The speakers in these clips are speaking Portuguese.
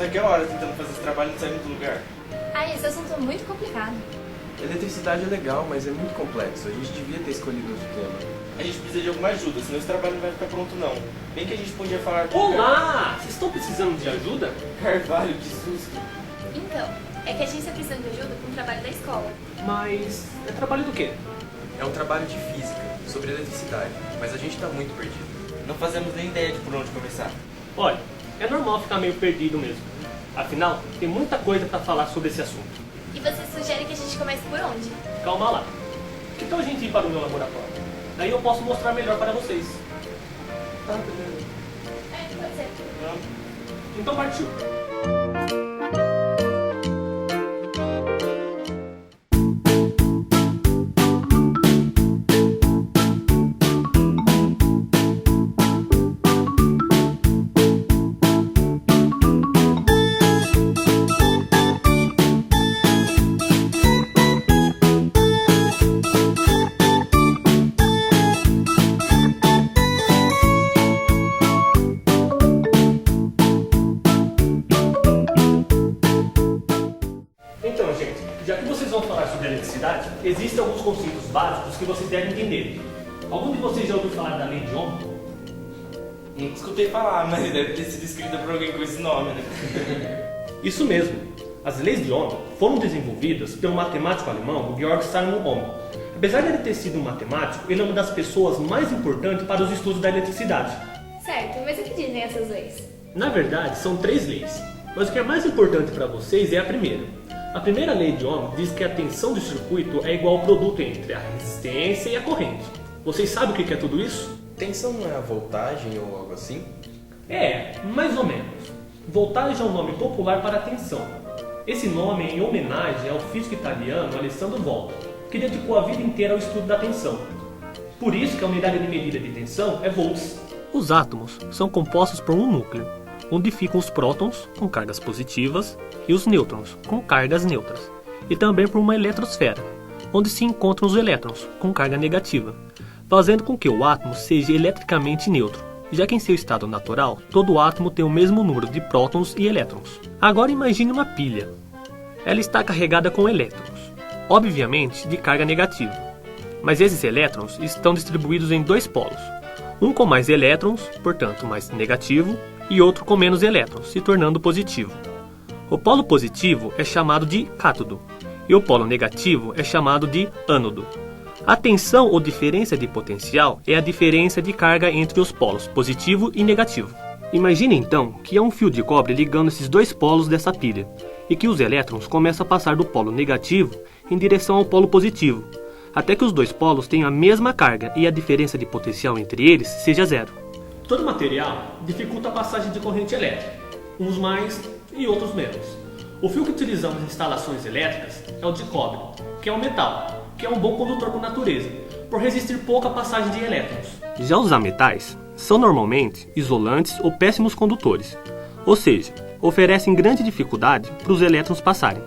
aqui a hora tentando fazer esse trabalho e não saímos do lugar. Ai, esse assunto é muito complicado. Eletricidade é legal, mas é muito complexo. A gente devia ter escolhido outro tema. A gente precisa de alguma ajuda, senão esse trabalho não vai ficar pronto não. Bem que a gente podia falar... Olá! Vocês estão precisando de ajuda? Carvalho, que susto. Então, é que a gente está precisando de ajuda com o trabalho da escola. Mas é trabalho do quê? É um trabalho de física, sobre eletricidade, mas a gente tá muito perdido. Não fazemos nem ideia de por onde começar. Olha, é normal ficar meio perdido mesmo. Afinal, tem muita coisa para falar sobre esse assunto. E você sugere que a gente comece por onde? Calma lá. Que tal a gente ir para o meu laboratório? Daí eu posso mostrar melhor para vocês. Tá, beleza. Pode ser. Vamos. Então partiu. Então, gente, já que vocês vão falar sobre eletricidade, existem alguns conceitos básicos que vocês devem entender. Algum de vocês já ouviu falar da lei de Ohm? Nunca escutei falar, mas deve ter sido escrita por alguém com esse nome, né? Isso mesmo. As leis de Ohm foram desenvolvidas pelo matemático alemão Georg Simon Ohm. Apesar de ele ter sido um matemático, ele é uma das pessoas mais importantes para os estudos da eletricidade. Certo, mas o que dizem essas leis? Na verdade, são 3 leis, mas o que é mais importante para vocês é a primeira. A primeira lei de Ohm diz que a tensão do circuito é igual ao produto entre a resistência e a corrente. Vocês sabem o que é tudo isso? Tensão não é a voltagem ou algo assim? É, mais ou menos. Voltagem é um nome popular para a tensão. Esse nome é em homenagem ao físico italiano Alessandro Volta, que dedicou a vida inteira ao estudo da tensão. Por isso que a unidade de medida de tensão é volts. Os átomos são compostos por um núcleo, onde ficam os prótons com cargas positivas e os nêutrons com cargas neutras, e também por uma eletrosfera, onde se encontram os elétrons com carga negativa, fazendo com que o átomo seja eletricamente neutro, já que em seu estado natural todo átomo tem o mesmo número de prótons e elétrons. Agora imagine uma pilha. Ela está carregada com elétrons, obviamente de carga negativa, mas esses elétrons estão distribuídos em 2 polos, um com mais elétrons, portanto mais negativo, e outro com menos elétrons, se tornando positivo. O polo positivo é chamado de cátodo, e o polo negativo é chamado de ânodo. A tensão ou diferença de potencial é a diferença de carga entre os polos positivo e negativo. Imagine então que há um fio de cobre ligando esses 2 polos dessa pilha, e que os elétrons começam a passar do polo negativo em direção ao polo positivo, até que os 2 polos tenham a mesma carga e a diferença de potencial entre eles seja zero. Todo material dificulta a passagem de corrente elétrica, uns mais e outros menos. O fio que utilizamos em instalações elétricas é o de cobre, que é um metal, que é um bom condutor por natureza, por resistir pouco à passagem de elétrons. Já os ametais são normalmente isolantes ou péssimos condutores, ou seja, oferecem grande dificuldade para os elétrons passarem.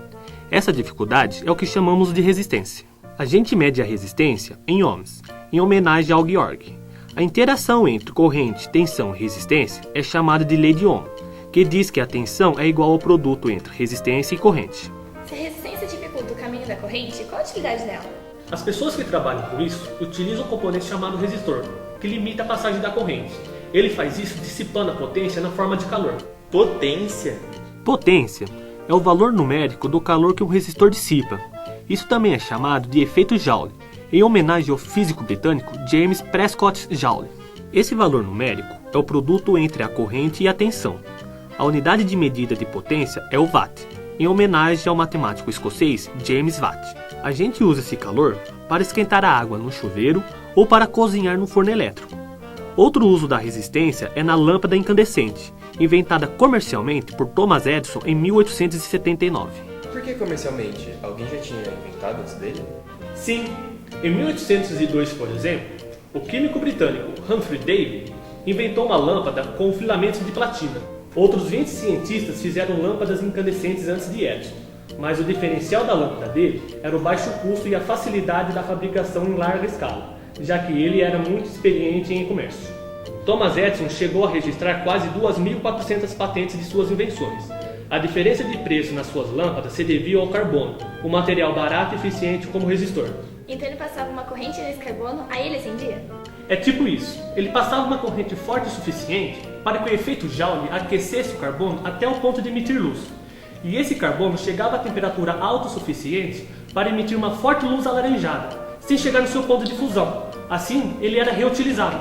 Essa dificuldade é o que chamamos de resistência. A gente mede a resistência em ohms, em homenagem ao Georg. A interação entre corrente, tensão e resistência é chamada de lei de Ohm, que diz que a tensão é igual ao produto entre resistência e corrente. Se a resistência dificulta o caminho da corrente, qual a utilidade dela? As pessoas que trabalham com isso utilizam um componente chamado resistor, que limita a passagem da corrente. Ele faz isso dissipando a potência na forma de calor. Potência? Potência é o valor numérico do calor que um resistor dissipa. Isso também é chamado de efeito Joule, em homenagem ao físico britânico James Prescott Joule. Esse valor numérico é o produto entre a corrente e a tensão. A unidade de medida de potência é o watt, em homenagem ao matemático escocês James Watt. A gente usa esse calor para esquentar a água no chuveiro ou para cozinhar no forno elétrico. Outro uso da resistência é na lâmpada incandescente, inventada comercialmente por Thomas Edison em 1879. Por que comercialmente? Alguém já tinha inventado antes dele? Sim, em 1802, por exemplo, o químico britânico Humphrey Davy inventou uma lâmpada com filamentos de platina. Outros 20 cientistas fizeram lâmpadas incandescentes antes de Edison, mas o diferencial da lâmpada dele era o baixo custo e a facilidade da fabricação em larga escala, já que ele era muito experiente em comércio. Thomas Edison chegou a registrar quase 2.400 patentes de suas invenções, A diferença de preço nas suas lâmpadas se devia ao carbono, um material barato e eficiente como resistor. Então ele passava uma corrente nesse carbono, aí ele acendia? É tipo isso, ele passava uma corrente forte o suficiente para que o efeito Joule aquecesse o carbono até o ponto de emitir luz. E esse carbono chegava a temperatura alta o suficiente para emitir uma forte luz alaranjada, sem chegar no seu ponto de fusão. Assim, ele era reutilizado.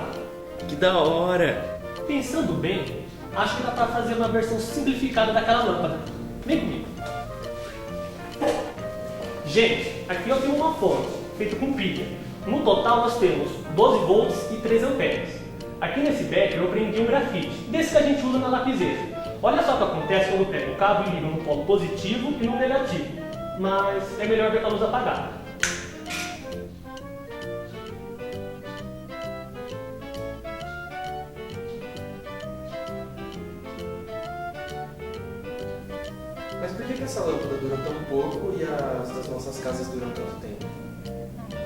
Que da hora! Pensando bem, acho que dá para fazer uma versão simplificada daquela lâmpada. Vem comigo. Gente, aqui eu tenho uma fonte, feita com pilha. No total nós temos 12 volts e 3 amperes. Aqui nesse becker eu prendi um grafite, desse que a gente usa na lapiseira. Olha só o que acontece quando pega o cabo e liga no polo positivo e no negativo. Mas é melhor ver com a luz apagada. Mas por que essa lâmpada dura tão pouco e as das nossas casas duram tanto tempo?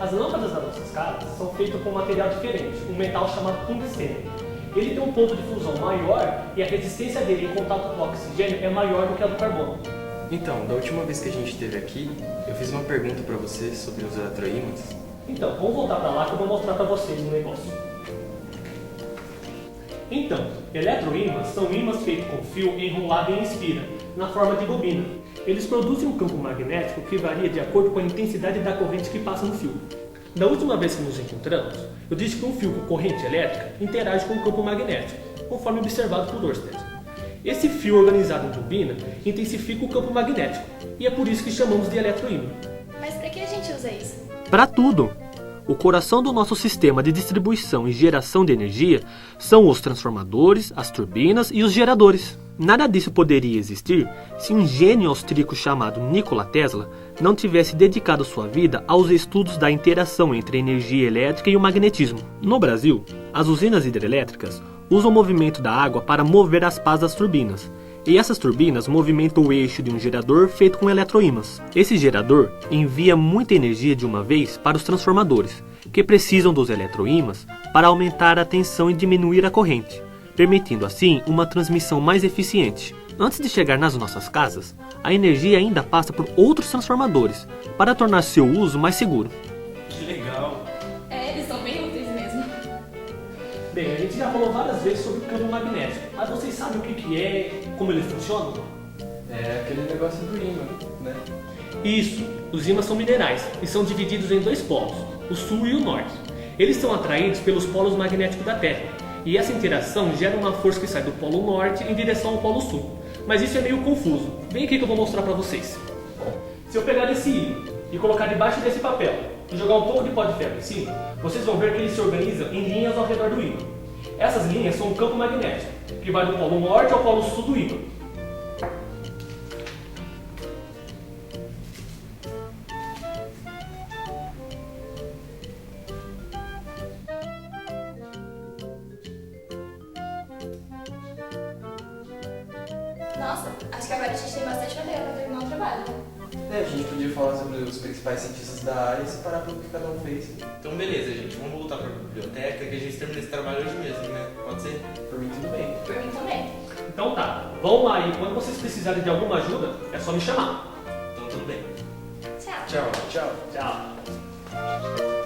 As lâmpadas das nossas casas são feitas com um material diferente, um metal chamado tungstênio. Ele tem um ponto de fusão maior e a resistência dele em contato com o oxigênio é maior do que a do carbono. Então, da última vez que a gente esteve aqui, eu fiz uma pergunta para você sobre os eletroímãs. Então, vamos voltar para lá que eu vou mostrar para vocês um negócio. Então, eletroímãs são ímãs feitos com fio enrolado em espira, na forma de bobina. Eles produzem um campo magnético que varia de acordo com a intensidade da corrente que passa no fio. Da última vez que nos encontramos, eu disse que um fio com corrente elétrica interage com o campo magnético, conforme observado por Ørsted. Esse fio organizado em bobina intensifica o campo magnético, e é por isso que chamamos de eletroímã. Mas pra que a gente usa isso? Para tudo! O coração do nosso sistema de distribuição e geração de energia são os transformadores, as turbinas e os geradores. Nada disso poderia existir se um gênio austríaco chamado Nikola Tesla não tivesse dedicado sua vida aos estudos da interação entre a energia elétrica e o magnetismo. No Brasil, as usinas hidrelétricas usam o movimento da água para mover as pás das turbinas. E essas turbinas movimentam o eixo de um gerador feito com eletroímãs. Esse gerador envia muita energia de uma vez para os transformadores, que precisam dos eletroímãs para aumentar a tensão e diminuir a corrente, permitindo assim uma transmissão mais eficiente. Antes de chegar nas nossas casas, a energia ainda passa por outros transformadores para tornar seu uso mais seguro. Que legal! É, eles são bem úteis mesmo. Bem, a gente já falou várias vezes sobre o campo magnético, mas vocês sabem o que é, como ele funciona? É aquele negócio do ímã, né? Isso, os ímãs são minerais e são divididos em dois polos, o sul e o norte. Eles são atraídos pelos polos magnéticos da Terra, e essa interação gera uma força que sai do polo norte em direção ao polo sul. Mas isso é meio confuso. Vem aqui que eu vou mostrar para vocês. Se eu pegar esse ímã e colocar debaixo desse papel e jogar um pouco de pó de ferro em cima, vocês vão ver que ele se organiza em linhas ao redor do ímã. Essas linhas são um campo magnético, que vai do polo norte ao polo sul do ímã. Nossa, acho que agora a gente tem bastante matéria pra terminar o trabalho, né? É, a gente podia falar sobre os principais cientistas da área e separar pelo que cada um fez. Então beleza, gente, vamos voltar pra biblioteca que a gente termina esse trabalho hoje mesmo, né? Pode ser? Por mim, tudo bem. Por mim também. Então tá, vão lá e quando vocês precisarem de alguma ajuda, é só me chamar. Então tudo bem. Tchau. Tchau, tchau. Tchau.